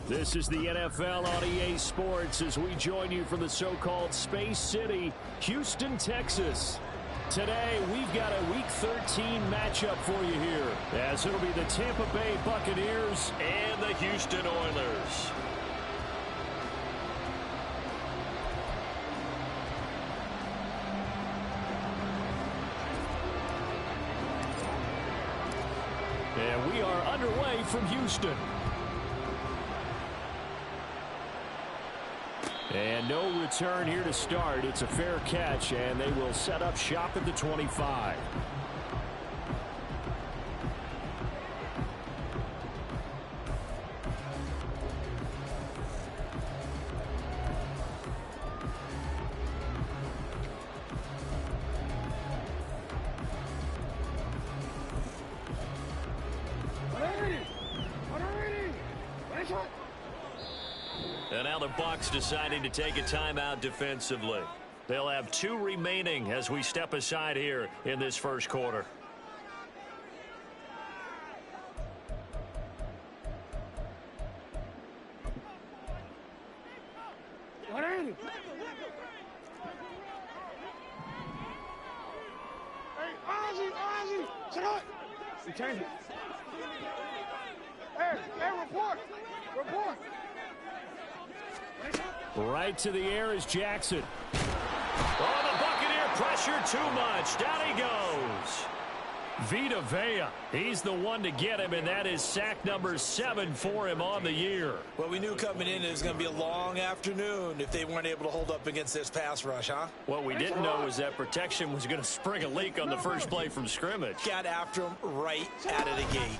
This is the NFL on EA Sports as we join you from the so-called Space City, Houston, Texas. Today, we've got a Week 13 matchup for you here, as it'll be the Tampa Bay Buccaneers and the Houston Oilers. And we are underway from Houston. And no return here to start. It's a fair catch, and they will set up shop at the 25. And now the Bucs deciding to take a timeout defensively. They'll have 2 remaining as we step aside here in this first quarter. Hey, Ozzy, sit up. We change it. Hey, report. Right to the air is Jackson. Oh, the Buccaneer pressure too much. Down he goes. Vita Vea, he's the one to get him, and that is sack number 7 for him on the year. Well, we knew coming in it was going to be a long afternoon if they weren't able to hold up against this pass rush, huh? What we didn't know was that protection was going to spring a leak on the first play from scrimmage. Got after him right out of the gate.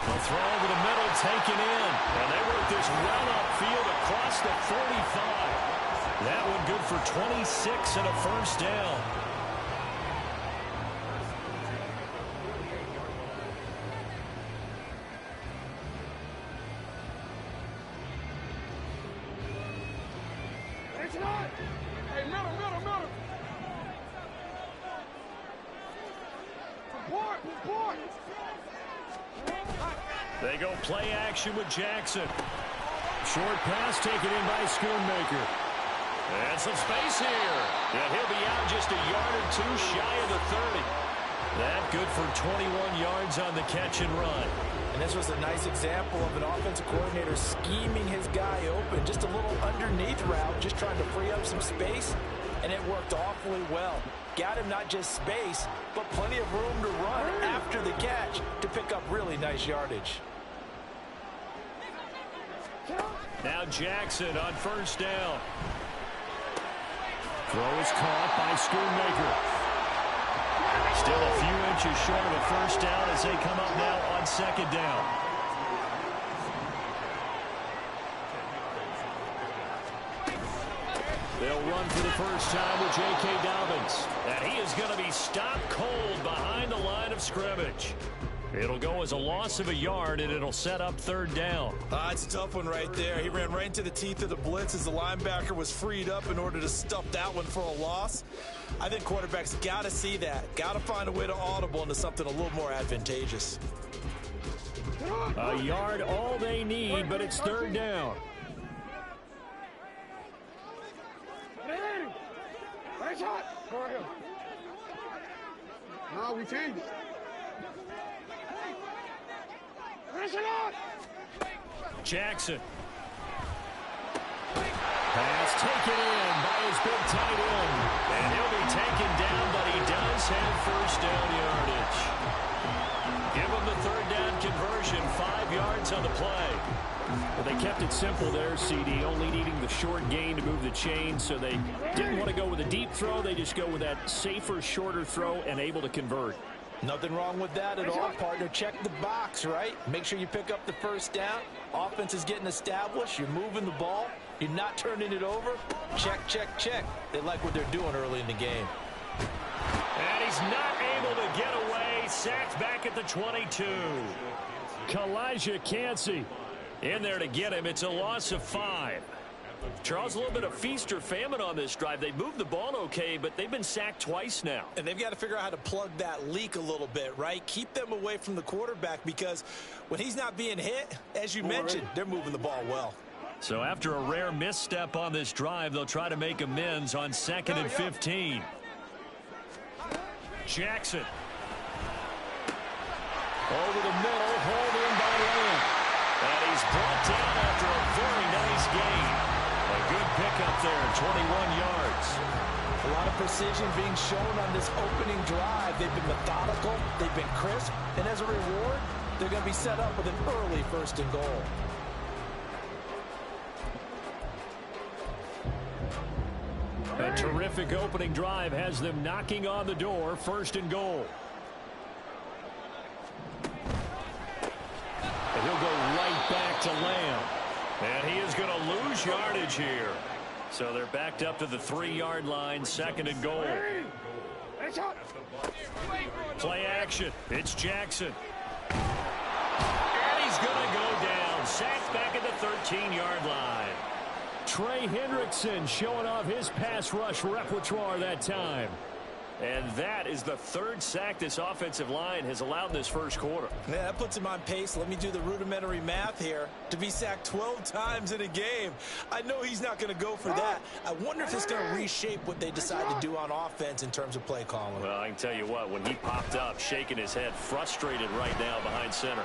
The throw over the middle taken in. And they work this well upfield across the 45. That one good for 26 and a first down. Hey, middle. Report. They go play action with Jackson. Short pass taken in by Schoonmaker. And some space here. And he'll be out just a yard or 2 shy of the 30. That good for 21 yards on the catch and run. And this was a nice example of an offensive coordinator scheming his guy open. Just a little underneath route, just trying to free up some space. And it worked awfully well. Got him not just space, but plenty of room to run after the catch to pick up really nice yardage. Now Jackson on first down. Throw is caught by Schoonmaker. Still a few inches short of a first down as they come up now on second down. They'll run for the first time with J.K. Dobbins. And he is going to be stopped cold behind the line of scrimmage. It'll go as a loss of a yard, and it'll set up third down. It's a tough one right there. He ran right into the teeth of the blitz as the linebacker was freed up in order to stuff that one for a loss. I think quarterbacks got to see that. Got to find a way to audible into something a little more advantageous. A yard all they need, but it's third down. No, we changed it. Jackson. Pass taken in by his big tight end. And he'll be taken down, but he does have first down yardage. Give him the third down conversion, 5 yards on the play. Well, they kept it simple there, CD, only needing the short gain to move the chain, so they didn't want to go with a deep throw. They just go with that safer, shorter throw and able to convert. Nothing wrong with that at all, partner. Check the box, right? Make sure you pick up the first down. Offense is getting established. You're moving the ball. You're not turning it over. Check. They like what they're doing early in the game. And he's not able to get away. Sacked back at the 22. Kalijah Cansey in there to get him. It's a loss of 5. Charles, a little bit of feast or famine on this drive. They moved the ball okay, but they've been sacked twice now. And they've got to figure out how to plug that leak a little bit, right? Keep them away from the quarterback, because when he's not being hit, as you mentioned, they're moving the ball well. So after a rare misstep on this drive, they'll try to make amends on 2nd and 15. Jackson. Over the middle, hauled in by Lamb. And he's brought down after a very nice gain. A good pickup there, 21 yards. A lot of precision being shown on this opening drive. They've been methodical, they've been crisp, and as a reward, they're going to be set up with an early 1st and goal. A terrific opening drive has them knocking on the door, 1st and goal. And he'll go right back to Lamb. And he is going to lose yardage here. So they're backed up to the 3-yard line, 2nd and goal. Play action. It's Jackson. And he's going to go down. Sacked back at the 13-yard line. Trey Hendrickson showing off his pass rush repertoire that time. And that is the 3rd sack this offensive line has allowed this 1st quarter. Yeah, that puts him on pace. Let me do the rudimentary math here. To be sacked 12 times in a game, I know he's not going to go for that. I wonder if it's going to reshape what they decide to do on offense in terms of play calling. Well, I can tell you what, when he popped up, shaking his head, frustrated right now behind center.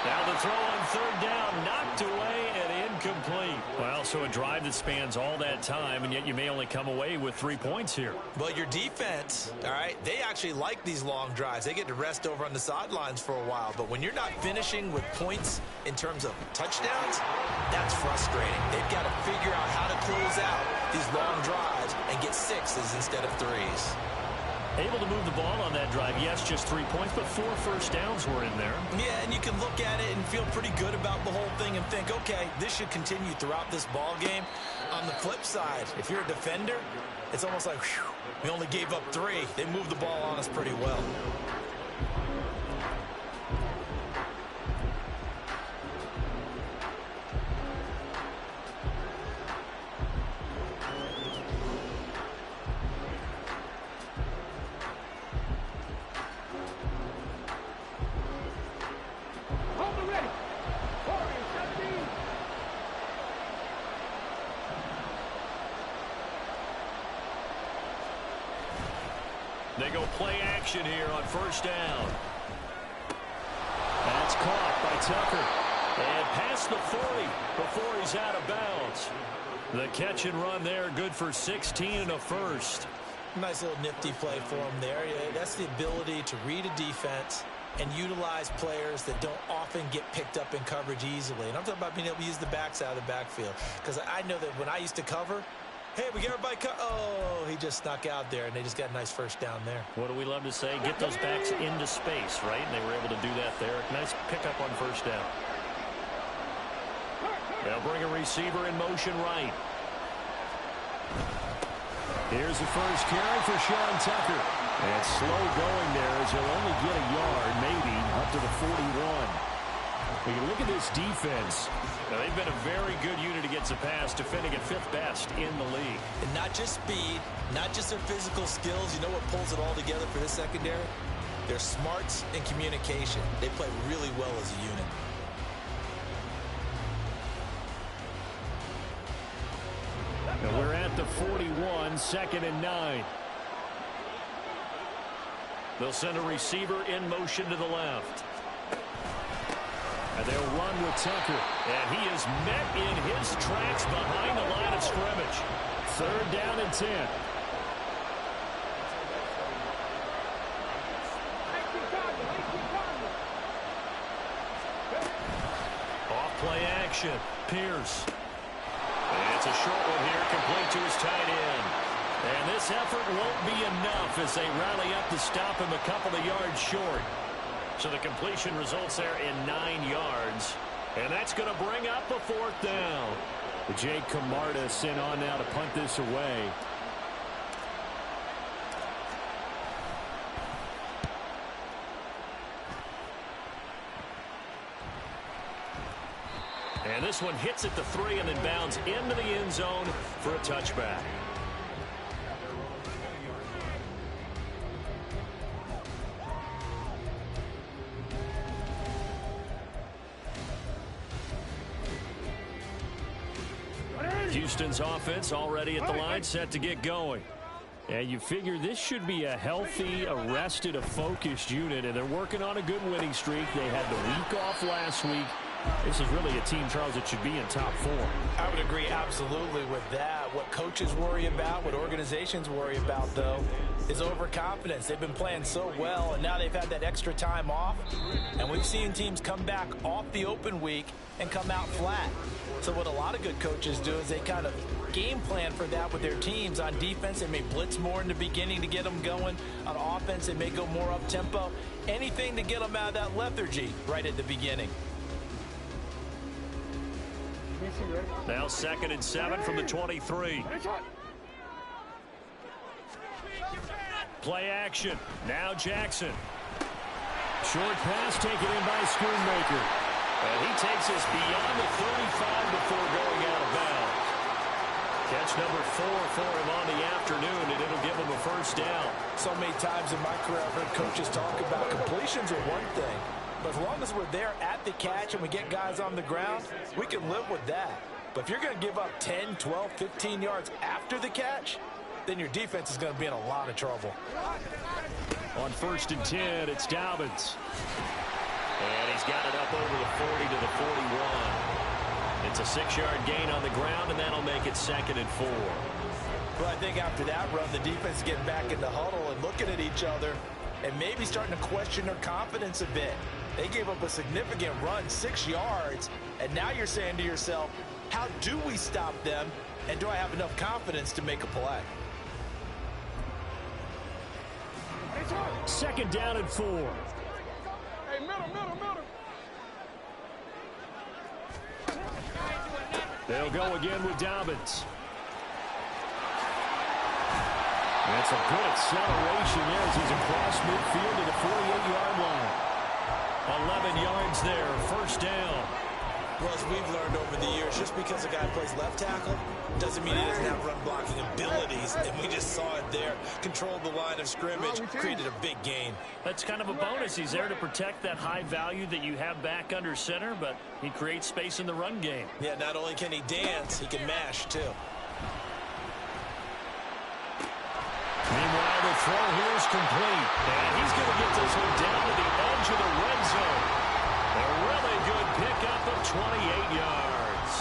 Now the throw on 3rd down, knocked away and incomplete. Well, so a drive that spans all that time, and yet you may only come away with 3 points here. Well, your defense, all right, they actually like these long drives. They get to rest over on the sidelines for a while. But when you're not finishing with points in terms of touchdowns, that's frustrating. They've got to figure out how to close out these long drives and get 6s instead of 3s. Able to move the ball on that drive. Yes, just 3 points, but 4 first downs were in there. Yeah, and you can look at it and feel pretty good about the whole thing and think, okay, this should continue throughout this ball game. On the flip side, if you're a defender, it's almost like, whew, we only gave up 3. They moved the ball on us pretty well. They go play action here on 1st down. That's caught by Tucker. And past the 40 before he's out of bounds. The catch and run there, good for 16 and a 1st. Nice little nifty play for him there. Yeah, that's the ability to read a defense and utilize players that don't often get picked up in coverage easily. And I'm talking about being able to use the backs out of the backfield. Because I know that when I used to cover, hey, we get everybody oh, he just snuck out there, and they just got a nice 1st down there. What do we love to say? Get those backs into space, right? And they were able to do that there. Nice pickup on 1st down. They'll bring a receiver in motion right. Here's the 1st carry for Sean Tucker. And slow going there as he'll only get a yard, maybe, up to the 41. When you look at this defense, now they've been a very good unit against the pass, defending at 5th best in the league. And not just speed, not just their physical skills. You know what pulls it all together for this secondary? Their smarts and communication. They play really well as a unit. And we're at the 41, 2nd and 9. They'll send a receiver in motion to the left. And they'll run with Tucker. And he is met in his tracks behind the line of scrimmage. 3rd down and 10. Off play action. Pierce. And it's a short one here, complete to his tight end. And this effort won't be enough as they rally up to stop him a couple of yards short. So the completion results there in 9 yards. And that's going to bring up a 4th down. Jake Camarda sent on now to punt this away. And this one hits at the 3 and then bounds into the end zone for a touchback. Houston's offense already at the line, set to get going. And you figure this should be a healthy, arrested, a focused unit, and they're working on a good winning streak. They had the week off last week. This is really a team, Charles, that should be in top 4. I would agree absolutely with that. What coaches worry about, what organizations worry about, though, is overconfidence. They've been playing so well, and now they've had that extra time off. And we've seen teams come back off the open week and come out flat. So what a lot of good coaches do is they kind of game plan for that with their teams. On defense, they may blitz more in the beginning to get them going. On offense, they may go more up-tempo. Anything to get them out of that lethargy right at the beginning. Now 2nd and 7 from the 23. Play action. Now Jackson. Short pass taken in by Schoonmaker. And he takes us beyond the 35 before going out of bounds. Catch number 4 for him on the afternoon, and it'll give him a first down. So many times in my career I've heard coaches talk about completions are one thing. But as long as we're there at the catch and we get guys on the ground, we can live with that. But if you're going to give up 10, 12, 15 yards after the catch, then your defense is going to be in a lot of trouble. On 1st and 10, it's Dobbins. And he's got it up over the 40 to the 41. It's a 6-yard gain on the ground, and that'll make it 2nd and 4. Well, I think after that run, the defense is getting back in the huddle and looking at each other and maybe starting to question their confidence a bit. They gave up a significant run, 6 yards, and now you're saying to yourself, how do we stop them, and do I have enough confidence to make a play? 2nd down and 4. Hey, middle. They'll go again with Dobbins. That's a good acceleration there as he's across midfield to the 48-yard line. 11 yards there, first down. Well, as we've learned over the years, just because a guy plays left tackle doesn't mean he doesn't have run blocking abilities, and we just saw it there. Controlled the line of scrimmage, created a big gain. That's kind of a bonus. He's there to protect that high value that you have back under center, but he creates space in the run game. Yeah, not only can he dance, he can mash, too. Meanwhile, the throw here is complete, and he's going to get this one down to the edge of the red zone. A really good pickup of 28 yards.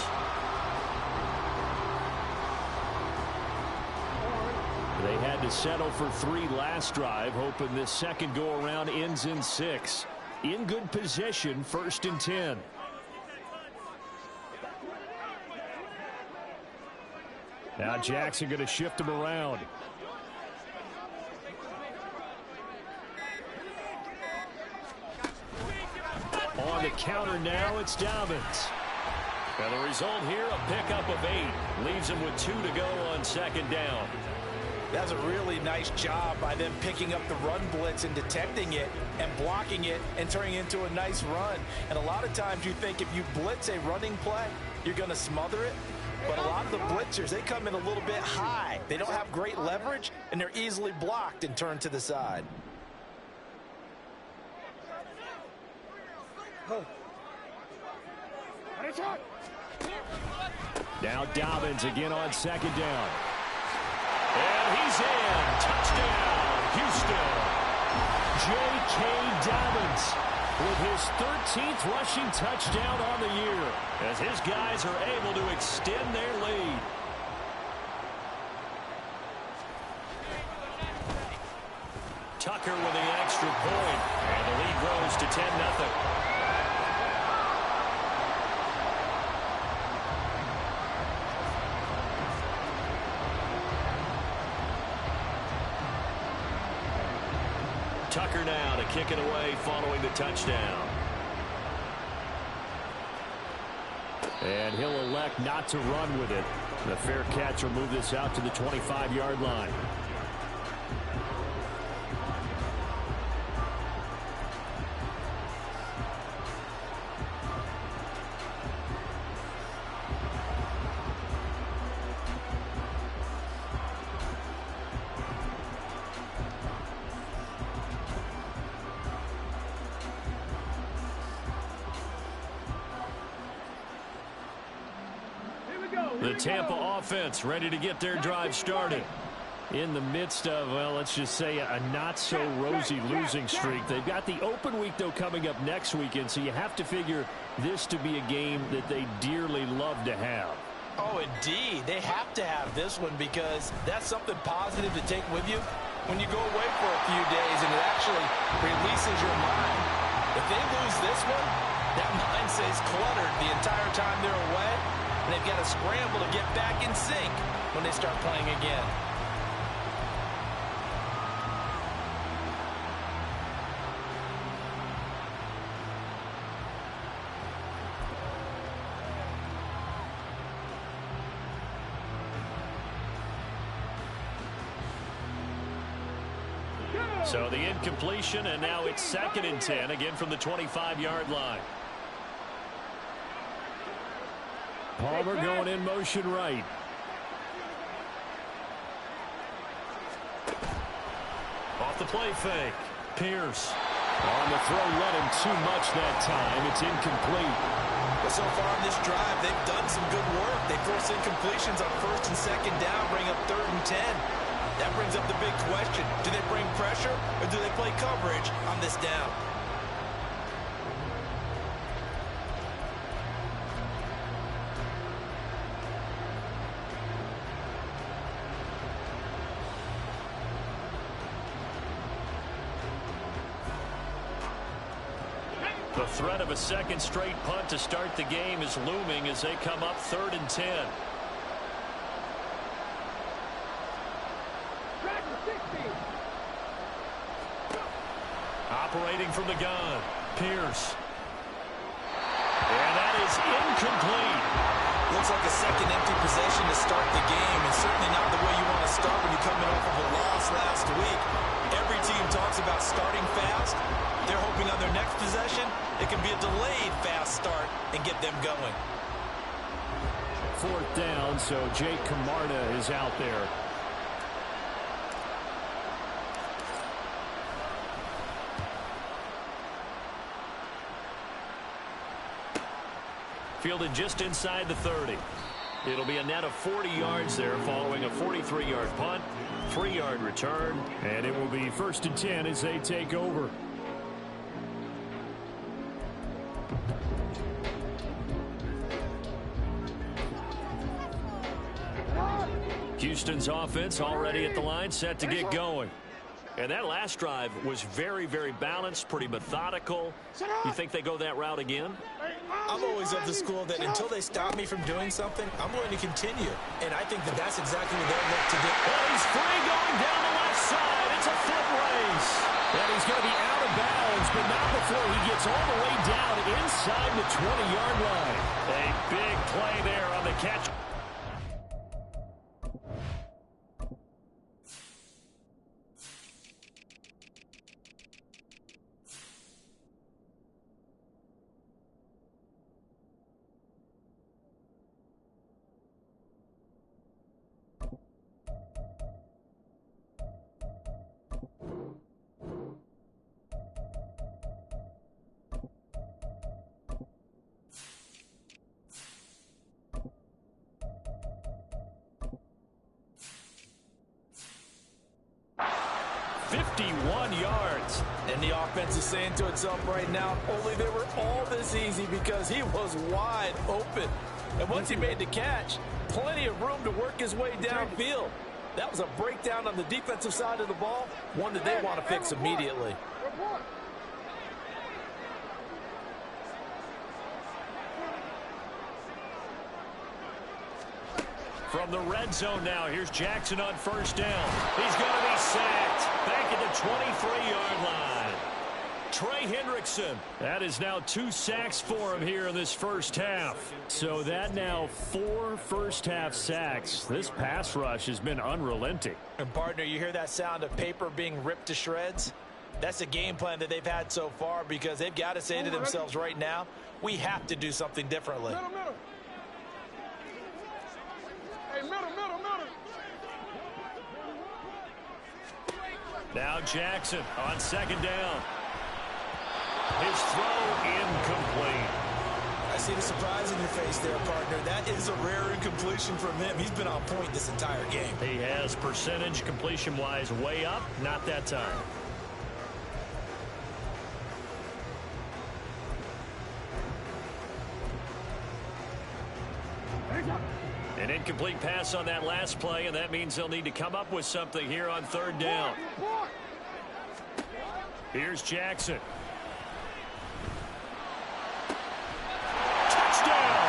They had to settle for 3 last drive, hoping this second go-around ends in 6. In good position, 1st and 10. Now Jackson going to shift him around. On the counter now, it's Dobbins. And the result here, a pickup of 8. Leaves him with 2 to go on 2nd down. That's a really nice job by them picking up the run blitz and detecting it and blocking it and turning it into a nice run. And a lot of times you think if you blitz a running play, you're going to smother it. But a lot of the blitzers, they come in a little bit high. They don't have great leverage, and they're easily blocked and turned to the side. Now Dobbins again on 2nd down. And he's in. Touchdown, Houston. J.K. Dobbins with his 13th rushing touchdown on the year as his guys are able to extend their lead. Tucker with the extra point, and the lead grows to 10-0. Tucker now to kick it away following the touchdown. And he'll elect not to run with it. The fair catch will move this out to the 25-yard line. The Tampa offense ready to get their drive started. In the midst of, well, let's just say a not-so-rosy losing streak. They've got the open week, though, coming up next weekend, so you have to figure this to be a game that they dearly love to have. Oh, indeed. They have to have this one because that's something positive to take with you when you go away for a few days, and it actually releases your mind. If they lose this one, that mind stays cluttered the entire time they're away, and they've got to scramble to get back in sync when they start playing again. So the incompletion, and now it's 2nd and 10, again from the 25-yard line. Palmer going in motion right. Off the play fake. Pierce. On the throw, let him too much that time. It's incomplete. But so far in this drive, they've done some good work. They force incompletions on 1st and 2nd down, bring up 3rd and 10. That brings up the big question. Do they bring pressure or do they play coverage on this down? The threat of a second straight punt to start the game is looming as they come up 3rd and 10. Operating from the gun, Pierce. And that is incomplete. Looks like a second empty possession to start the game, and certainly not the way you want to start when you're coming off of a loss last week. Every team talks about starting fast. They're hoping on their next possession, it can be a delayed fast start and get them going. 4th down, so Jake Camarda is out there. Fielded just inside the 30. It'll be a net of 40 yards there following a 43-yard punt, 3-yard return, and it will be 1st and 10 as they take over. Houston's offense already at the line, set to get going. And that last drive was very, very balanced, pretty methodical. You think they go that route again? I'm always of the school that until they stop me from doing something, I'm going to continue. And I think that that's exactly what they'll look to do. Well, he's free going down the left side. It's a foot race. And he's going to be out of bounds, but not before he gets all the way down inside the 20-yard line. A big play there on the catch. And the offense is saying to itself right now, only they were all this easy because he was wide open. And once he made the catch, plenty of room to work his way downfield. That was a breakdown on the defensive side of the ball, one that they want to fix immediately. From the red zone now, here's Jackson on 1st down. He's going to be sacked back at the 23-yard line. Trey Hendrickson. That is now 2 sacks for him here in this first half. So that now 4 first-half sacks. This pass rush has been unrelenting. And, partner, you hear that sound of paper being ripped to shreds? That's the game plan that they've had so far because they've got to say to themselves right now, we have to do something differently. Middle. Hey, middle. Now Jackson on 2nd down. His throw incomplete. I see the surprise in your face there, partner. That is a rare incompletion from him. He's been on point this entire game. He has percentage completion-wise way up, not that time. An incomplete pass on that last play, and that means they'll need to come up with something here on third down. Here's Jackson. Touchdown!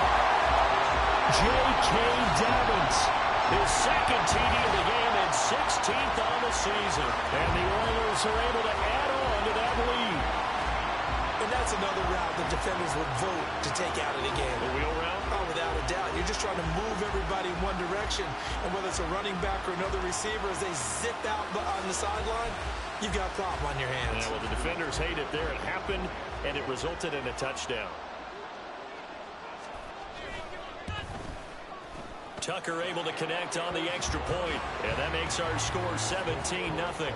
J.K. Dobbins, his second TD of the game and 16th on the season. And the Oilers are able to add on to that lead. And that's another route the defenders would vote to take out of the game. The wheel route? Oh, without a doubt. You're just trying to move everybody in one direction. And whether it's a running back or another receiver, as they zip out on the sideline, you've got a problem on your hands. Yeah, well, the defenders hate it there. It happened, and it resulted in a touchdown. Tucker able to connect on the extra point, and that makes our score 17-0.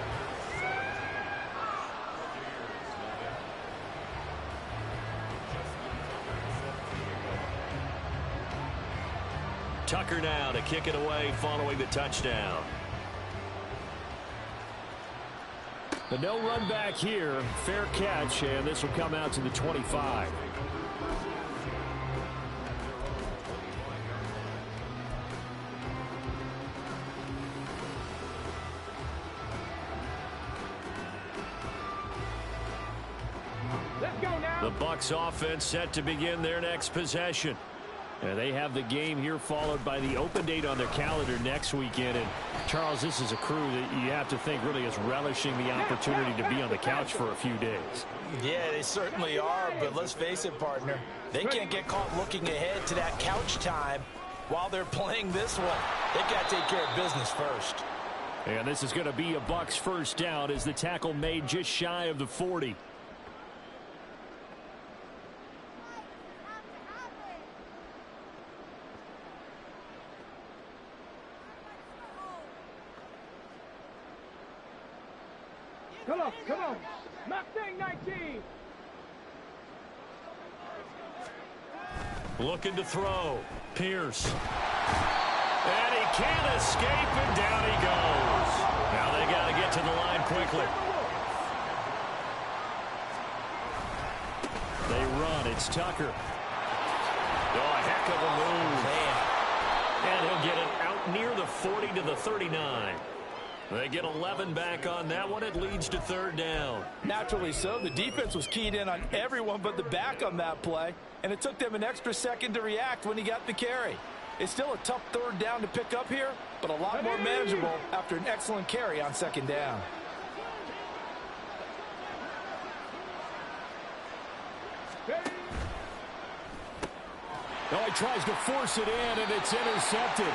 Tucker now to kick it away following the touchdown. But no run back here. Fair catch, and this will come out to the 25. Let's go now. The Bucs offense set to begin their next possession. And they have the game here followed by the open date on their calendar next weekend. And, Charles, this is a crew that you have to think really is relishing the opportunity to be on the couch for a few days. Yeah, they certainly are, but let's face it, partner. They can't get caught looking ahead to that couch time while they're playing this one. They've got to take care of business first. And this is going to be a Bucs first down as the tackle made just shy of the 40. Come on. Mustang 19. Looking to throw. Pierce. And he can't escape, and down he goes. Now they got to get to the line quickly. They run. It's Tucker. Oh, a heck of a move. Man. And he'll get it out near the 40 to the 39. They get 11 back on that one. It leads to third down. Naturally so. The defense was keyed in on everyone but the back on that play, and it took them an extra second to react when he got the carry. It's still a tough third down to pick up here, but a lot more manageable after an excellent carry on second down. Oh, he tries to force it in, and it's intercepted.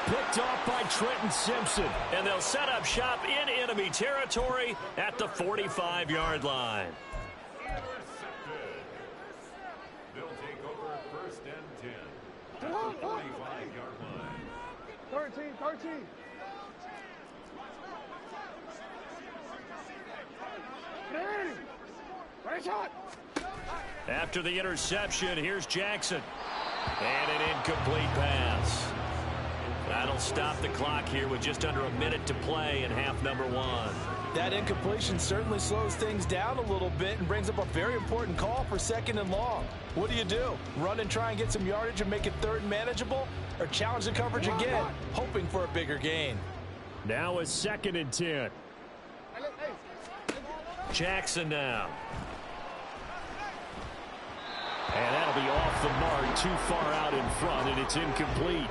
Picked off by Trenton Simpson. And they'll set up shop in enemy territory at the 45-yard line. They'll take over first and 10 at the 45-yard line. 13. Ready shot. After the interception, here's Jackson. And an incomplete pass. That'll stop the clock here with just under a minute to play in half number one. That incompletion certainly slows things down a little bit and brings up a very important call for second and long. What do? Run and try and get some yardage and make it third and manageable? Or challenge the coverage again, hoping for a bigger gain? Now it's second and 10. Jackson now. And that'll be off the mark, too far out in front, and it's incomplete.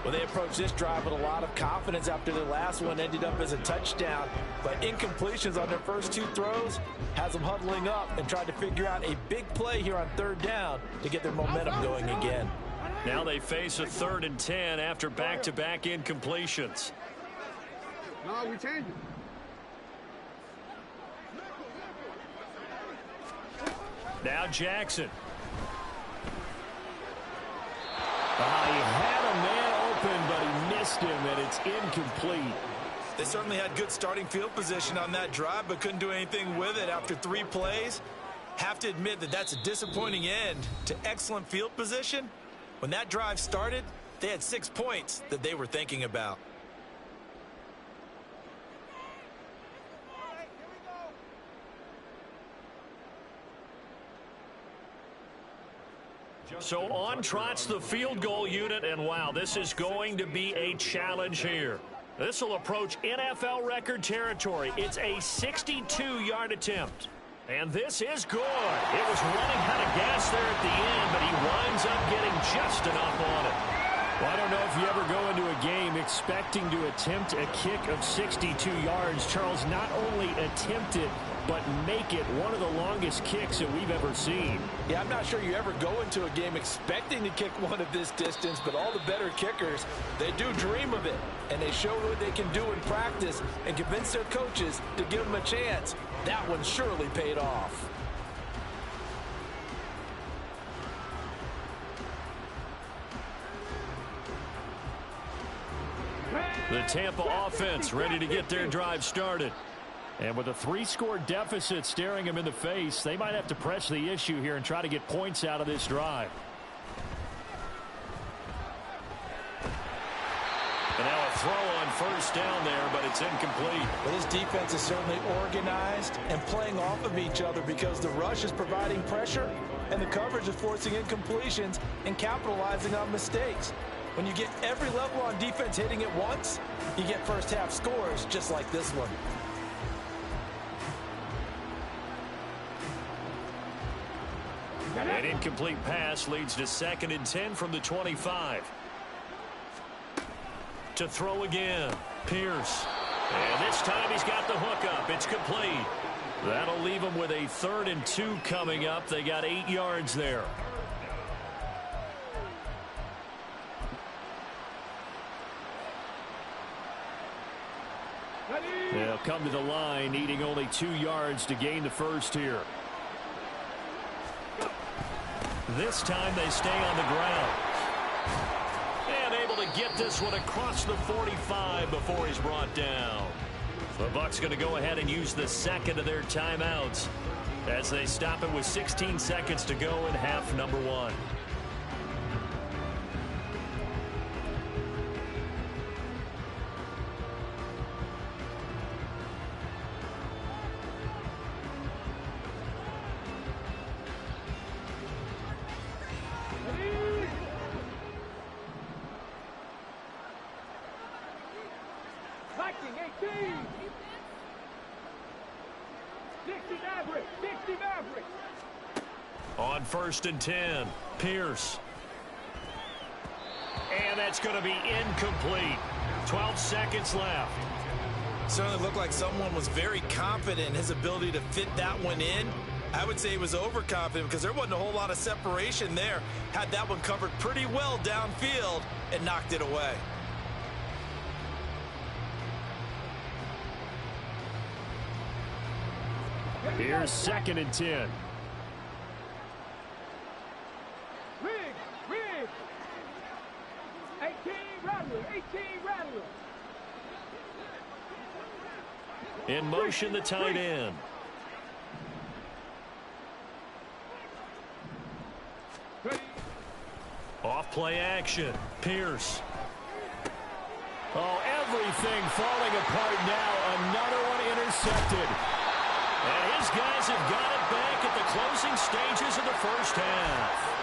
Well, they approached this drive with a lot of confidence after the last one ended up as a touchdown. But incompletions on their first two throws has them huddling up and trying to figure out a big play here on third down to get their momentum going again. Now they face a 3rd and 10 after back-to-back incompletions. No, we changed it. Now Jackson. He had a man open, but he missed him, and it's incomplete. They certainly had good starting field position on that drive, but couldn't do anything with it after 3 plays. Have to admit that that's a disappointing end to excellent field position. When that drive started, they had 6 points that they were thinking about. So on trots the field goal unit, and wow, this is going to be a challenge here. This will approach NFL record territory. It's a 62-yard attempt. And this is good. It was running out of gas there at the end, but he winds up getting just enough on it. Well, I don't know if you ever go into a game expecting to attempt a kick of 62 yards. Charles, not only attempt it, but make it one of the longest kicks that we've ever seen. Yeah, I'm not sure you ever go into a game expecting to kick one of this distance, but all the better kickers, they do dream of it. And they show what they can do in practice and convince their coaches to give them a chance. That one surely paid off. The Tampa offense ready to get their drive started. And with a 3-score deficit staring them in the face, they might have to press the issue here and try to get points out of this drive. And now a throw on first down there, but it's incomplete. But this defense is certainly organized and playing off of each other because the rush is providing pressure and the coverage is forcing incompletions and capitalizing on mistakes. When you get every level on defense hitting it once, you get first half scores just like this one. An incomplete pass leads to 2nd and 10 from the 25. To throw again, Pierce. And this time he's got the hook up. It's complete. That'll leave him with a 3rd and 2 coming up. They got 8 yards there. They'll come to the line, needing only 2 yards to gain the first here. This time they stay on the ground. And able to get this one across the 45 before he's brought down. The Bucs going to go ahead and use the 2nd of their timeouts as they stop it with 16 seconds to go in half number 1. On 1st and 10, Pierce. And that's going to be incomplete. 12 seconds left. Certainly looked like someone was very confident in his ability to fit that one in. I would say he was overconfident because there wasn't a whole lot of separation there. Had that one covered pretty well downfield and knocked it away. Here's 2nd and 10. Rig. 18 Rattler. In motion, the tight end. Off play action. Pierce. Oh, everything falling apart now. Another one intercepted. And his guys have got it back at the closing stages of the first half.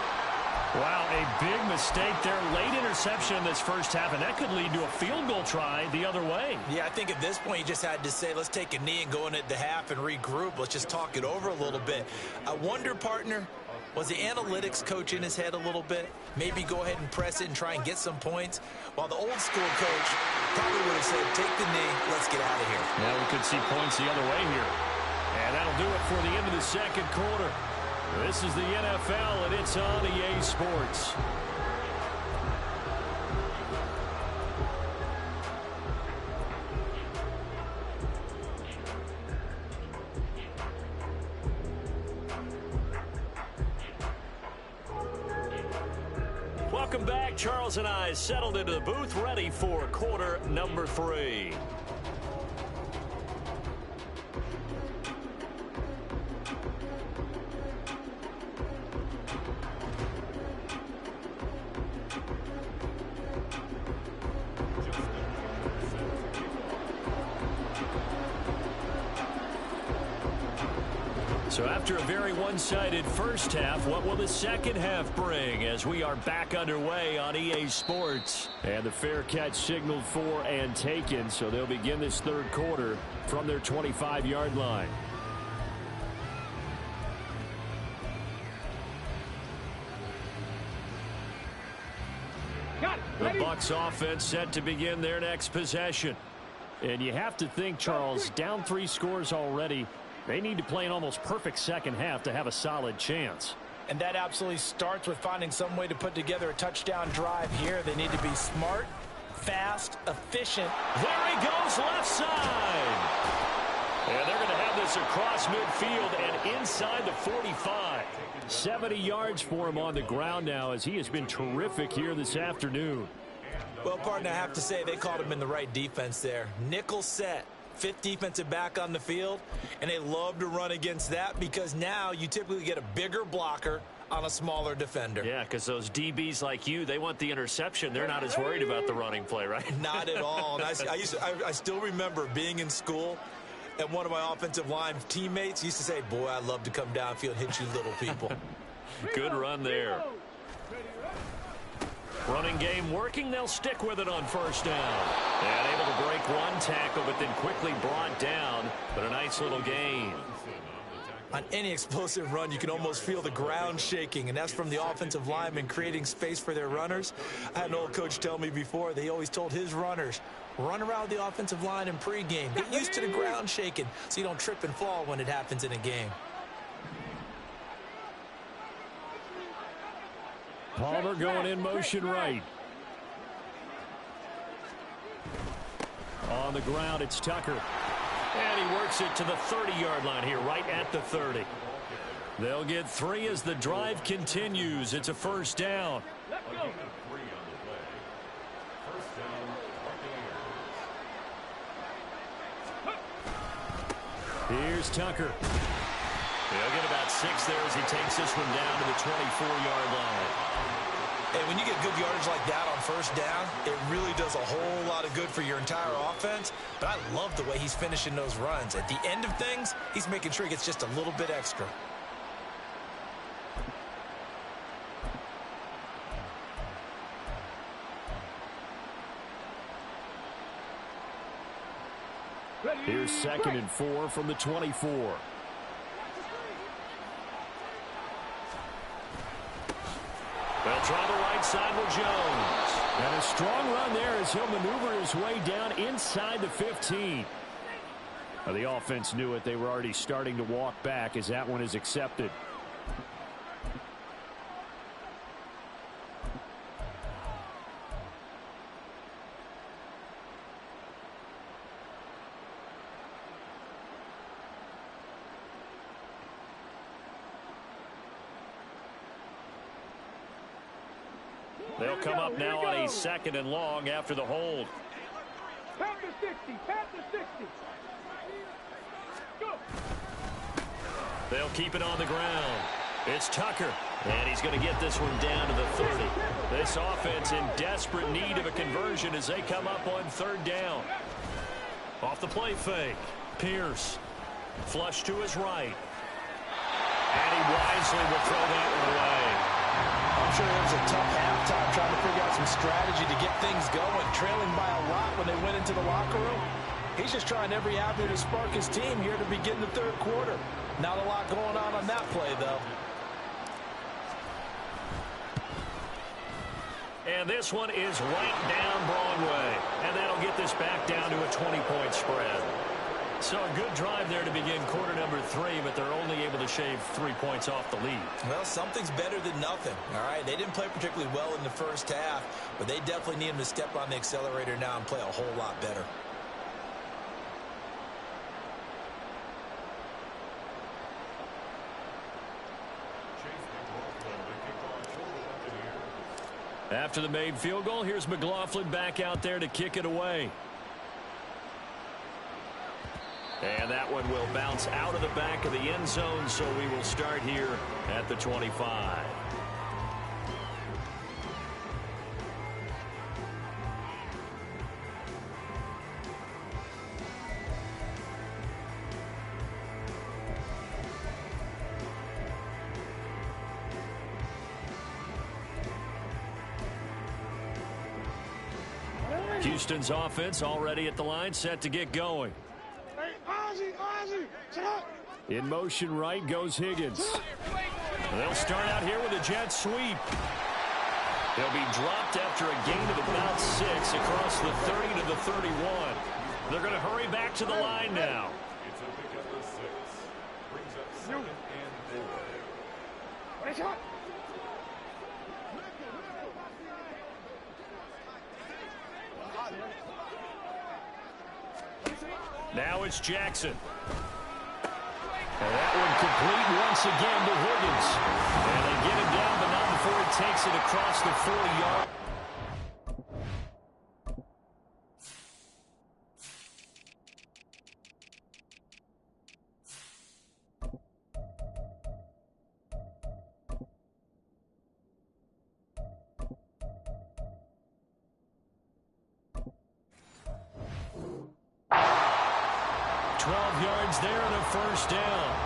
Wow, a big mistake there. Late interception in this first half, and that could lead to a field goal try the other way. Yeah, I think at this point you just had to say, let's take a knee and go into the half and regroup. Let's just talk it over a little bit. I wonder, partner, was the analytics coach in his head a little bit? Maybe go ahead and press it and try and get some points? While the old school coach probably would have said, take the knee, let's get out of here. Now we could see points the other way here. And that'll do it for the end of the second quarter. This is the NFL, and it's on EA Sports. Welcome back. Charles and I settled into the booth, ready for quarter number 3. So after a very one-sided first half, what will the second half bring as we are back underway on EA Sports? And the fair catch signaled for and taken, so they'll begin this third quarter from their 25-yard line. The Bucs offense set to begin their next possession. And you have to think, Charles, down 3 scores already. They need to play an almost perfect second half to have a solid chance. And that absolutely starts with finding some way to put together a touchdown drive here. They need to be smart, fast, efficient. There he goes, left side. And they're going to have this across midfield and inside the 45. 70 yards for him on the ground now as he has been terrific here this afternoon. Well, partner, I have to say they caught him in the right defense there. Nickel set. 5th defensive back on the field, and they love to run against that because now you typically get a bigger blocker on a smaller defender. Yeah, because those DBs like you, they want the interception. They're not as worried about the running play, right? Not at all. And I still remember being in school, and one of my offensive line teammates used to say, boy, I'd love to come downfield and hit you little people. Good run there. Running game working. They'll stick with it on first down. And able to break one tackle, but then quickly brought down. But a nice little gain. On any explosive run, you can almost feel the ground shaking, and that's from the offensive linemen creating space for their runners. I had an old coach tell me before, they always told his runners, run around the offensive line in pregame. Get used to the ground shaking so you don't trip and fall when it happens in a game. Palmer going in motion right. On the ground, it's Tucker. And he works it to the 30-yard line here, right at the 30. They'll get 3 as the drive continues. It's a first down. Here's Tucker. He'll get about 6 there as he takes this one down to the 24-yard line. And when you get good yardage like that on first down, it really does a whole lot of good for your entire offense. But I love the way he's finishing those runs. At the end of things, he's making sure he gets just a little bit extra. Here's 2nd and 4 from the 24. They'll try the right side with Jones. And a strong run there as he'll maneuver his way down inside the 15. Well, the offense knew it. They were already starting to walk back as that one is accepted. They'll come up now on a 2nd and long after the hold. Pat the 60, pat the 60. Go. They'll keep it on the ground. It's Tucker, and he's going to get this one down to the 30. This offense in desperate need of a conversion as they come up on 3rd down. Off the play fake. Pierce. Flush to his right. And he wisely will throw that one away. I'm sure it was a tough halftime trying to figure out some strategy to get things going, trailing by a lot when they went into the locker room. He's just trying every avenue to spark his team here to begin the 3rd quarter. Not a lot going on that play, though. And this one is right down Broadway. And that'll get this back down to a 20-point spread. So a good drive there to begin quarter number 3, but they're only able to shave 3 points off the lead. Well, something's better than nothing, all right? They didn't play particularly well in the first half, but they definitely need him to step on the accelerator now and play a whole lot better. After the made field goal, here's McLaughlin back out there to kick it away. And that one will bounce out of the back of the end zone, so we will start here at the 25. Houston's offense already at the line, set to get going. Hey, Ozzie, shut up. In motion right goes Higgins. They'll start out here with a jet sweep. They'll be dropped after a gain of about 6 across the 30 to the 31. They're going to hurry back to the line now. It's a pick up of 6. Brings up 7 and 4. Hey, shot. Now it's Jackson. And that one complete once again to Higgins. And they get him down, but not before he takes it across the 40-yard. Yards there and a first down.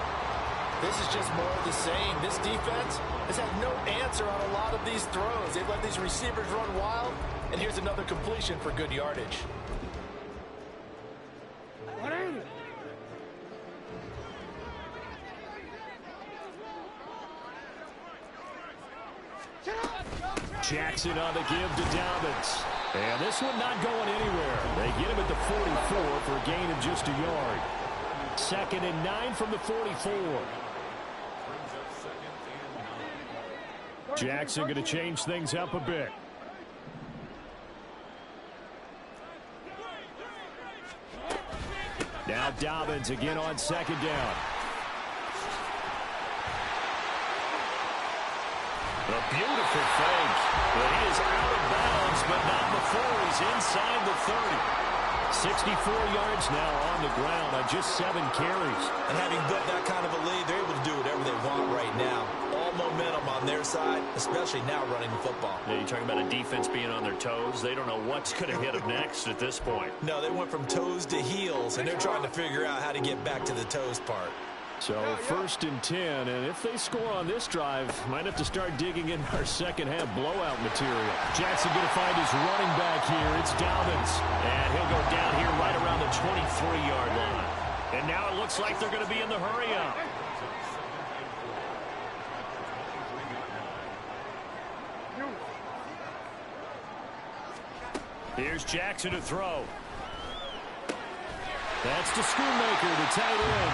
This is just more of the same. This defense has had no answer on a lot of these throws. They've let these receivers run wild, and here's another completion for good yardage. Jackson on the give to Dobbins. And this one not going anywhere. They get him at the 44 for a gain of just a yard. 2nd and 9 from the 44. Jackson going to change things up a bit. Now Dobbins again on 2nd down. A beautiful fake. But he is out of bounds, but not before he's inside the 30. 64 yards now on the ground on just 7 carries. And having built that kind of a lead, they're able to do whatever they want right now. All momentum on their side, especially now running the football. Yeah, you're talking about a defense being on their toes. They don't know what's going to hit them next at this point. No, they went from toes to heels, and they're trying to figure out how to get back to the toes part. So 1st and 10, and if they score on this drive, might have to start digging in our second half blowout material. Jackson going to find his running back here. It's Dobbins, and he'll go down here right around the 23-yard line. And now it looks like they're going to be in the hurry-up. Here's Jackson to throw. That's to Schoonmaker, the tight end.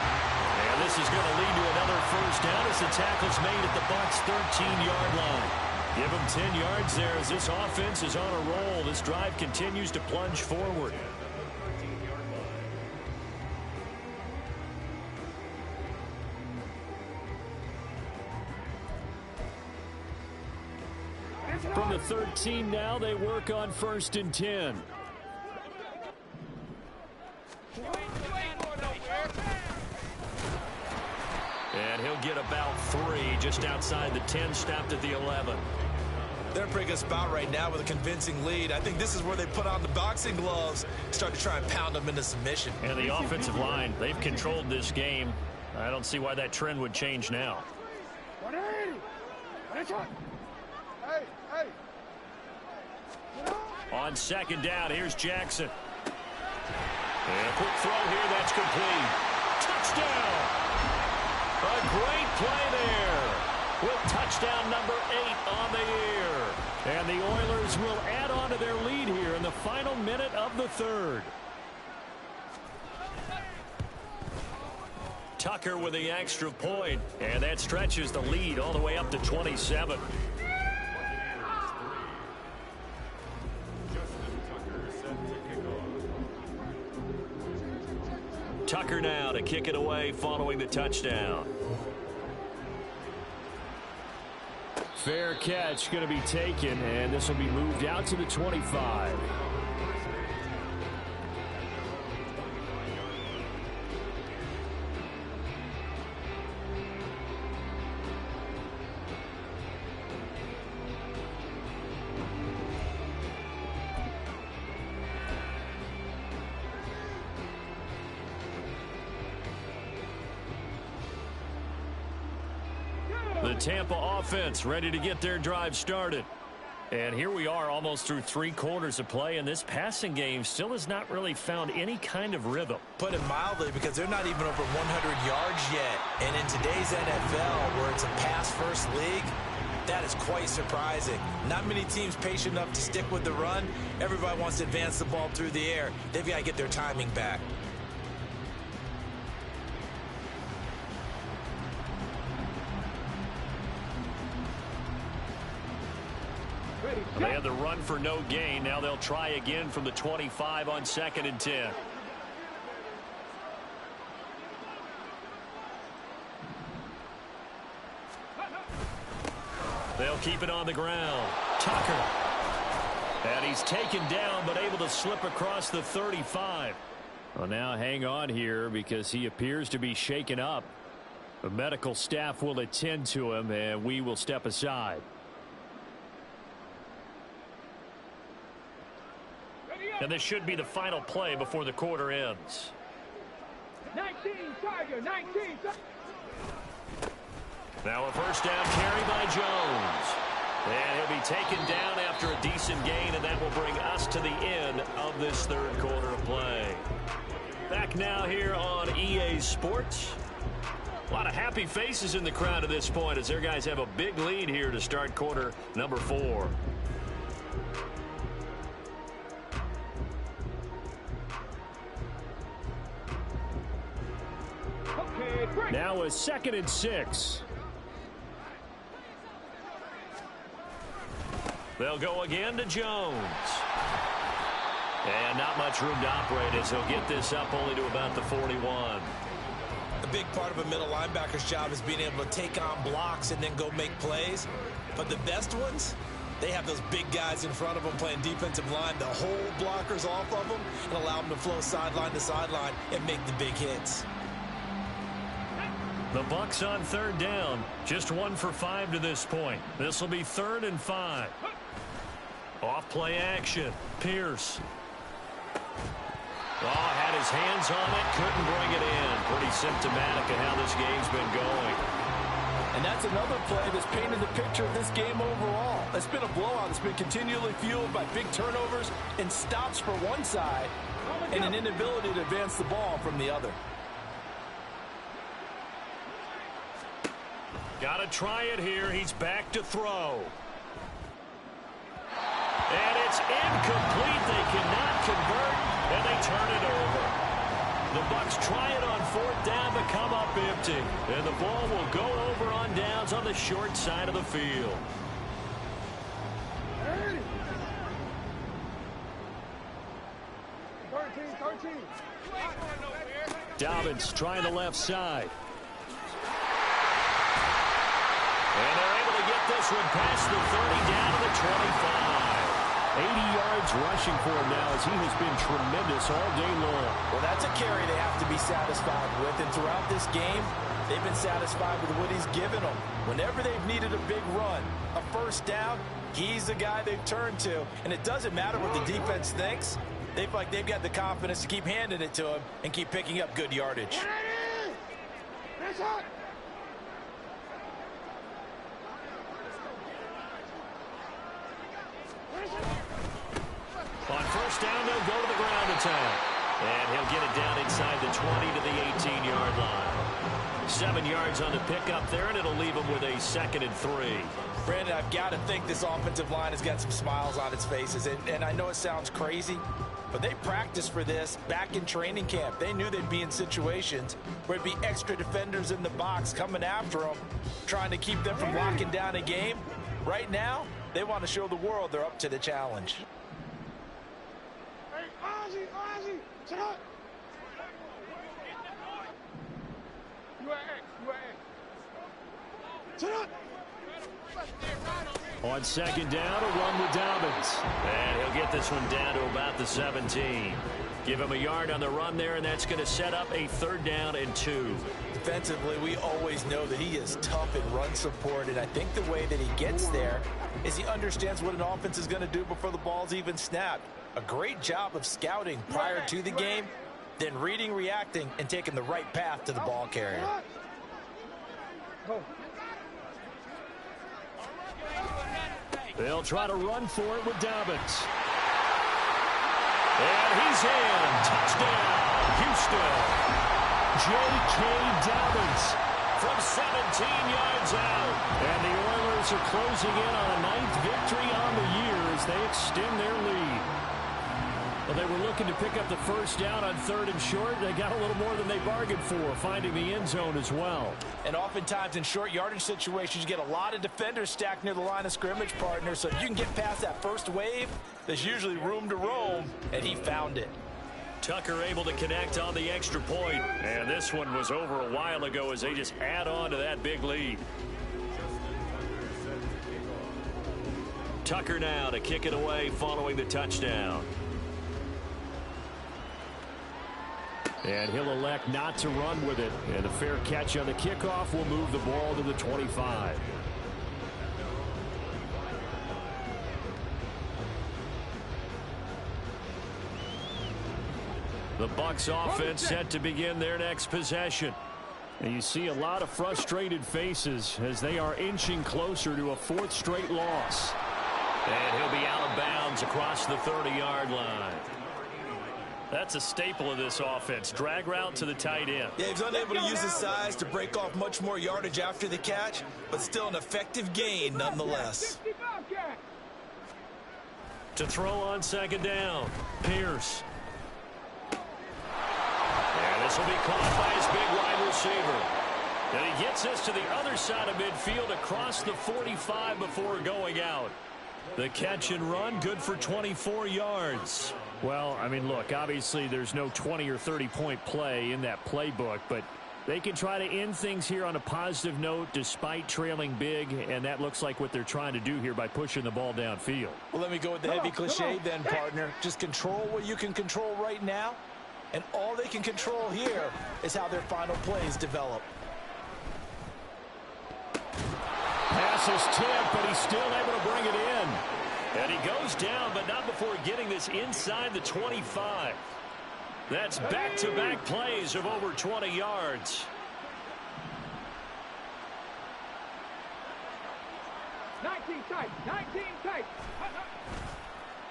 And this is going to lead to another first down as the tackle's made at the Bucs' 13-yard line. Give them 10 yards there as this offense is on a roll. This drive continues to plunge forward. From the 13 now, they work on 1st and 10. And he'll get about 3 just outside the 10, stopped at the 11. They're in a pretty good spot right now with a convincing lead. I think this is where they put on the boxing gloves, start to try and pound them into submission. And the offensive line, they've controlled this game. I don't see why that trend would change now. On 2nd down, here's Jackson. And a quick throw here, that's complete. Touchdown! A great play there with touchdown number 8 on the year. And the Oilers will add on to their lead here in the final minute of the 3rd. Tucker with the extra point, and that stretches the lead all the way up to 27. Tucker now to kick it away following the touchdown. Fair catch going to be taken, and this will be moved out to the 25. The Tampa offense ready to get their drive started. And here we are almost through 3 quarters of play, and this passing game still has not really found any kind of rhythm. Put it mildly, because they're not even over 100 yards yet. And in today's NFL, where it's a pass-first league, that is quite surprising. Not many teams patient enough to stick with the run. Everybody wants to advance the ball through the air. They've got to get their timing back. They had the run for no gain. Now they'll try again from the 25 on 2nd and 10. They'll keep it on the ground. Tucker. And he's taken down, but able to slip across the 35. Well, now hang on here because he appears to be shaken up. The medical staff will attend to him, and we will step aside. And this should be the final play before the quarter ends. 19, Tiger, 19. Now a first down carry by Jones. And he'll be taken down after a decent gain, and that will bring us to the end of this 3rd quarter of play. Back now here on EA Sports. A lot of happy faces in the crowd at this point as their guys have a big lead here to start quarter number 4. Now a 2nd and 6. They'll go again to Jones. And not much room to operate as he'll get this up only to about the 41. A big part of a middle linebacker's job is being able to take on blocks and then go make plays. But the best ones, they have those big guys in front of them playing defensive line to hold blockers off of them and allow them to flow sideline to sideline and make the big hits. The Bucs on 3rd down. Just 1 for 5 to this point. This will be 3rd and 5. Off play action. Pierce. Oh, had his hands on it. Couldn't bring it in. Pretty symptomatic of how this game's been going. And that's another play that's painted the picture of this game overall. It's been a blowout. It's been continually fueled by big turnovers and stops for one side and an inability to advance the ball from the other. Got to try it here. He's back to throw. And it's incomplete. They cannot convert, and they turn it over. The Bucs try it on 4th down but come up empty. And the ball will go over on downs on the short side of the field. Hey. 13. Dobbins trying the left side. And they're able to get this one past the 30 down to the 25. 80 yards rushing for him now as he has been tremendous all day long. Well, that's a carry they have to be satisfied with. And throughout this game, they've been satisfied with what he's given them. Whenever they've needed a big run, a first down, he's the guy they've turned to. And it doesn't matter what the defense thinks. They feel like they've got the confidence to keep handing it to him and keep picking up good yardage. That's hot. On first down, they'll go to the ground attack. And he'll get it down inside the 20 to the 18-yard line. 7 yards on the pickup there, and it'll leave him with a 2nd and 3. Brandon, I've got to think this offensive line has got some smiles on its faces. And I know it sounds crazy, but they practiced for this back in training camp. They knew they'd be in situations where there'd be extra defenders in the box coming after them, trying to keep them from locking down a game. Right now, they want to show the world they're up to the challenge. Hey, Ozzy, sit up. You at X. Sit up. On 2nd down, a run with Dobbins. And he'll get this one down to about the 17. Give him a yard on the run there, and that's going to set up a 3rd down and 2. Defensively, we always know that he is tough in run support, and I think the way that he gets there is he understands what an offense is going to do before the ball's even snapped. A great job of scouting prior to the game, then reading, reacting, and taking the right path to the ball carrier. Go. They'll try to run for it with Dobbins. And he's in. Touchdown, Houston. J.K. Dobbins from 17 yards out. And the Oilers are closing in on a 9th victory on the year as they extend their lead. Well, they were looking to pick up the first down on 3rd and short. They got a little more than they bargained for, finding the end zone as well. And oftentimes in short yardage situations, you get a lot of defenders stacked near the line of scrimmage, partner. So if you can get past that first wave, there's usually room to roam, and he found it. Tucker able to connect on the extra point. And this one was over a while ago as they just add on to that big lead. Tucker now to kick it away following the touchdown. And he'll elect not to run with it. And a fair catch on the kickoff will move the ball to the 25. The Bucs offense set to begin their next possession. And you see a lot of frustrated faces as they are inching closer to a 4th straight loss. And he'll be out of bounds across the 30-yard line. That's a staple of this offense. Drag route to the tight end. Yeah, he's unable to use his size to break off much more yardage after the catch, but still an effective gain nonetheless. To throw on 2nd down, Pierce. And this will be caught by his big wide receiver. And he gets this to the other side of midfield across the 45 before going out. The catch and run, good for 24 yards. Well, I mean, look, obviously there's no 20 or 30-point play in that playbook, but they can try to end things here on a positive note despite trailing big, and that looks like what they're trying to do here by pushing the ball downfield. Well, let me go with the heavy cliche then, partner. Just control what you can control right now, and all they can control here is how their final plays develop. Pass is tipped, but he's still able to bring it in. And he goes down, but not before getting this inside the 25. That's back-to-back plays of over 20 yards.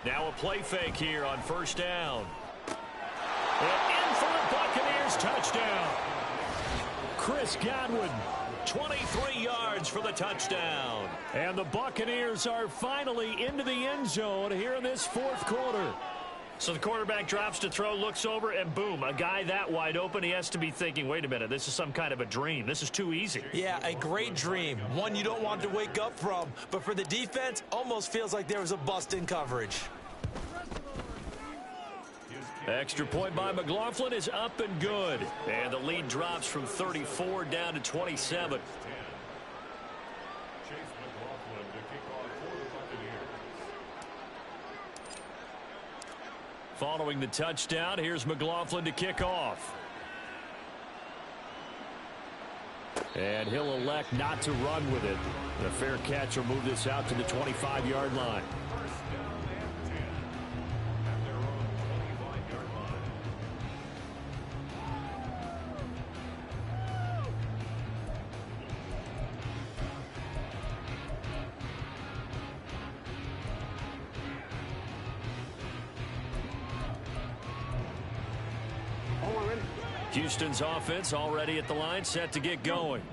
Now a play fake here on 1st down. And in for the Buccaneers touchdown. Chris Godwin, 23 yards for the touchdown. And the Buccaneers are finally into the end zone here in this 4th quarter. So the quarterback drops to throw, looks over, and boom, a guy that wide open, he has to be thinking, wait a minute, this is some kind of a dream. This is too easy. Yeah, a great dream. One you don't want to wake up from. But for the defense, almost feels like there was a bust in coverage. Extra point by McLaughlin is up and good. And the lead drops from 34 down to 27. Following the touchdown, here's McLaughlin to kick off. And he'll elect not to run with it. And a fair catch will move this out to the 25-yard line. Houston's offense already at the line, set to get going.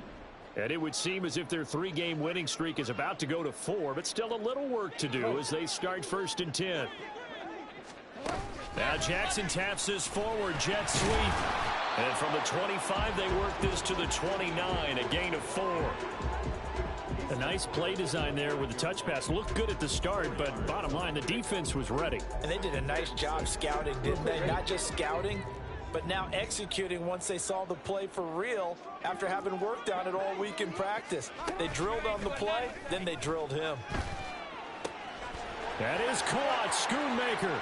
And it would seem as if their 3-game winning streak is about to go to 4, but still a little work to do as they start 1st and 10. Now Jackson taps this forward, jet sweep. And from the 25, they work this to the 29, a gain of 4. A nice play design there with the touch pass. Looked good at the start, but bottom line, the defense was ready. And they did a nice job scouting, didn't they? Not just scouting, but now executing once they saw the play for real after having worked on it all week in practice. They drilled on the play, then they drilled him. That is caught. Schoonmaker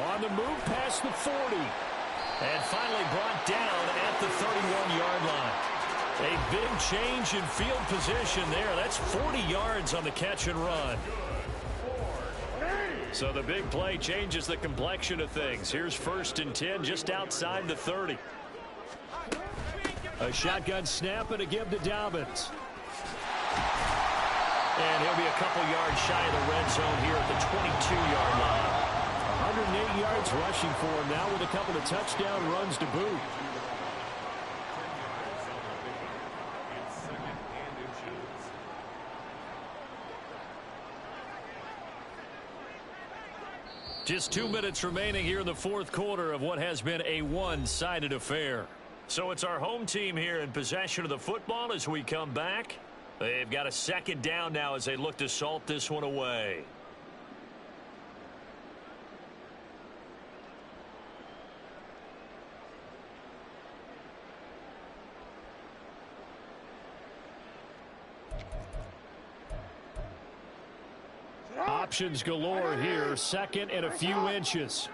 on the move past the 40. And finally brought down at the 31-yard line. A big change in field position there. That's 40 yards on the catch and run. So the big play changes the complexion of things. Here's 1st and 10 just outside the 30. A shotgun snap and a give to Dobbins. And he'll be a couple yards shy of the red zone here at the 22-yard line. 108 yards rushing for him now with a couple of touchdown runs to boot. Just 2 minutes remaining here in the fourth quarter of what has been a one-sided affair. So it's our home team here in possession of the football as we come back. They've got a second down now as they look to salt this one away. Options galore here. Second and a few inches.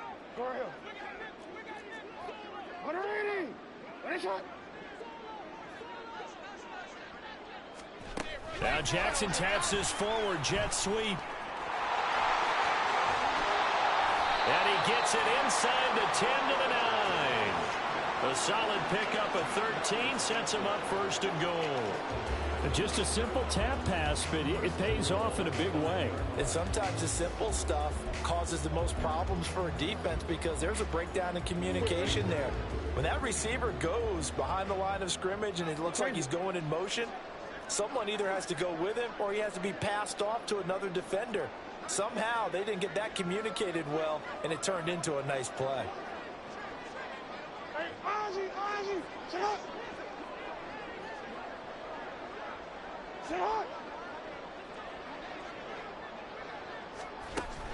Now Jackson taps this forward jet sweep. And he gets it inside the 10 to the 9. A solid pickup at 13 sets him up first and goal. Just a simple tap pass, but it pays off in a big way. And sometimes the simple stuff causes the most problems for a defense because there's a breakdown in communication there. When that receiver goes behind the line of scrimmage and it looks like he's going in motion, someone either has to go with him or he has to be passed off to another defender. Somehow they didn't get that communicated well, and it turned into a nice play. Hey, Ozzie, sit up. Sit up.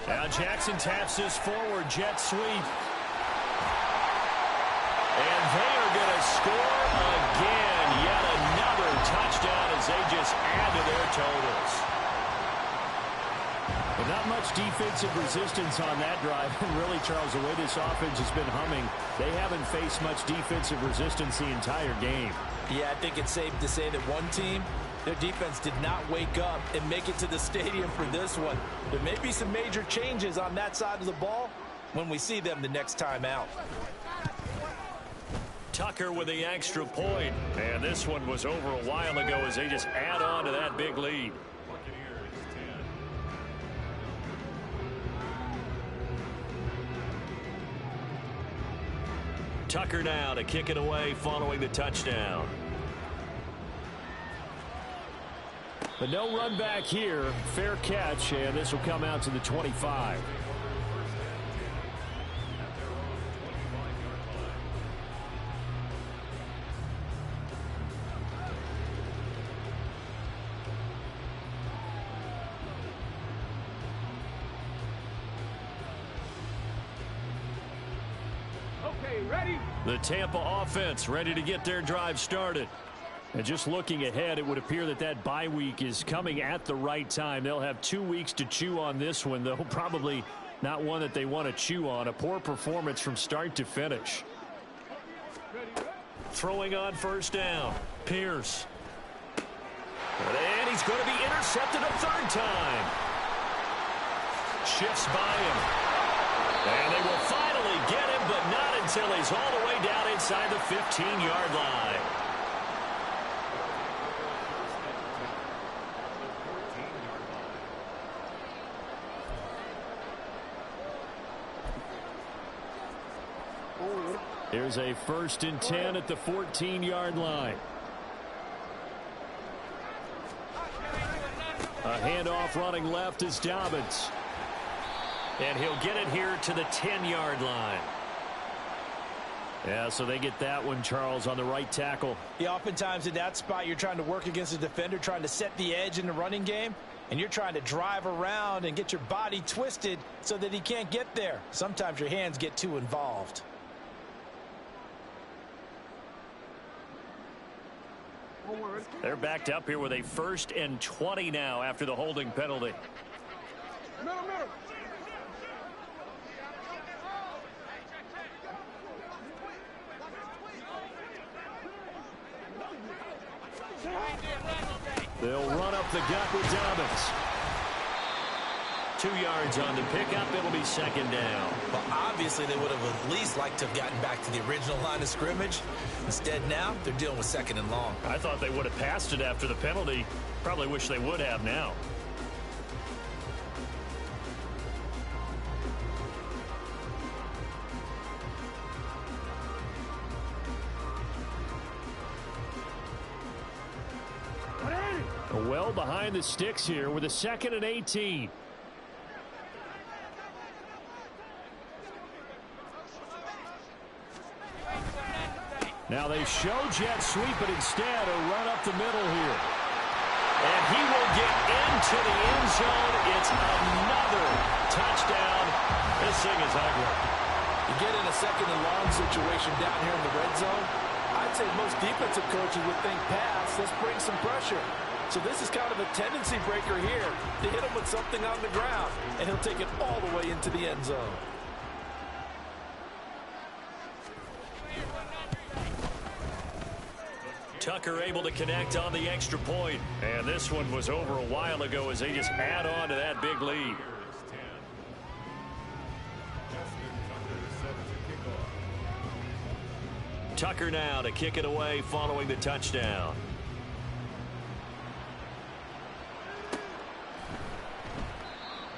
Now Jackson taps this forward jet sweep. And they are going to score again. Yet another touchdown as they just add to their totals. But not much defensive resistance on that drive. And really, Charles, the way this offense has been humming, they haven't faced much defensive resistance the entire game. Yeah, I think it's safe to say that one team, their defense did not wake up and make it to the stadium for this one. There may be some major changes on that side of the ball when we see them the next time out. Tucker with the extra point. And this one was over a while ago as they just add on to that big lead. Tucker now to kick it away following the touchdown. But no run back here. Fair catch, and this will come out to the 25. The Tampa offense ready to get their drive started. And just looking ahead, it would appear that that bye week is coming at the right time. They'll have 2 weeks to chew on this one, though probably not one that they want to chew on. A poor performance from start to finish. Throwing on first down. Pierce. And he's going to be intercepted a third time. Shifts by him. And they will finally get him, but not until he's all the way down inside the 15-yard line. Here's a 1st and 10 at the 14-yard line. A handoff running left is Dobbins. And he'll get it here to the 10-yard line. Yeah, so they get that one, Charles, on the right tackle. Yeah, oftentimes in that spot, you're trying to work against a defender, trying to set the edge in the running game, and you're trying to drive around and get your body twisted so that he can't get there. Sometimes your hands get too involved. They're backed up here with a 1st and 20 now after the holding penalty. Middle. They'll run up the gut with Dobbins. 2 yards on the pickup. It'll be 2nd down. Well, obviously, they would have at least liked to have gotten back to the original line of scrimmage. Instead, now, they're dealing with 2nd and long. I thought they would have passed it after the penalty. Probably wish they would have now. Well behind the sticks here with a 2nd and 18. Now they show jet sweep, but instead a run up the middle here. And he will get into the end zone. It's another touchdown. This thing is ugly. You get in a 2nd and long situation down here in the red zone, I'd say most defensive coaches would think pass, let's bring some pressure. So this is kind of a tendency breaker here to hit him with something on the ground, and he'll take it all the way into the end zone. Tucker able to connect on the extra point. And this one was over a while ago as they just add on to that big lead. Tucker now to kick it away following the touchdown.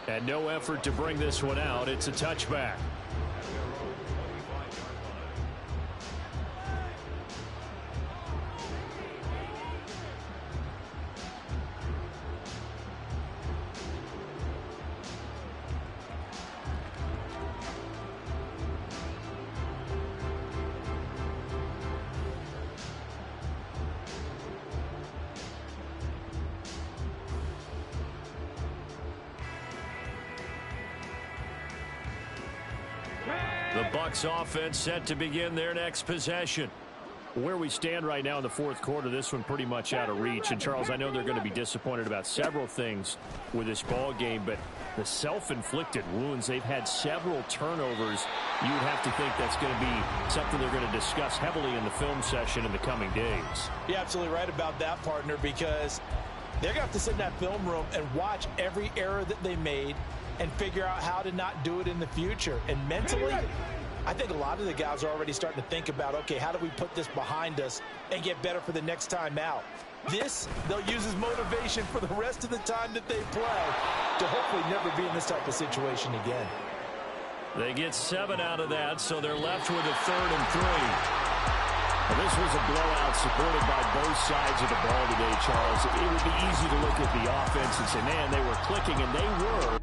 And no effort to bring this one out. It's a touchback. The Bucs offense set to begin their next possession. Where we stand right now in the 4th quarter, this one pretty much out of reach. And, Charles, I know they're going to be disappointed about several things with this ball game, but the self-inflicted wounds, they've had several turnovers. You would have to think that's going to be something they're going to discuss heavily in the film session in the coming days. You're absolutely right about that, partner, because they're going to have to sit in that film room and watch every error that they made and figure out how to not do it in the future. And mentally, I think a lot of the guys are already starting to think about, okay, how do we put this behind us and get better for the next time out? This, they'll use as motivation for the rest of the time that they play to hopefully never be in this type of situation again. They get 7 out of that, so they're left with a 3rd and 3. Well, this was a blowout supported by both sides of the ball today, Charles. It would be easy to look at the offense and say, man, they were clicking, and they were.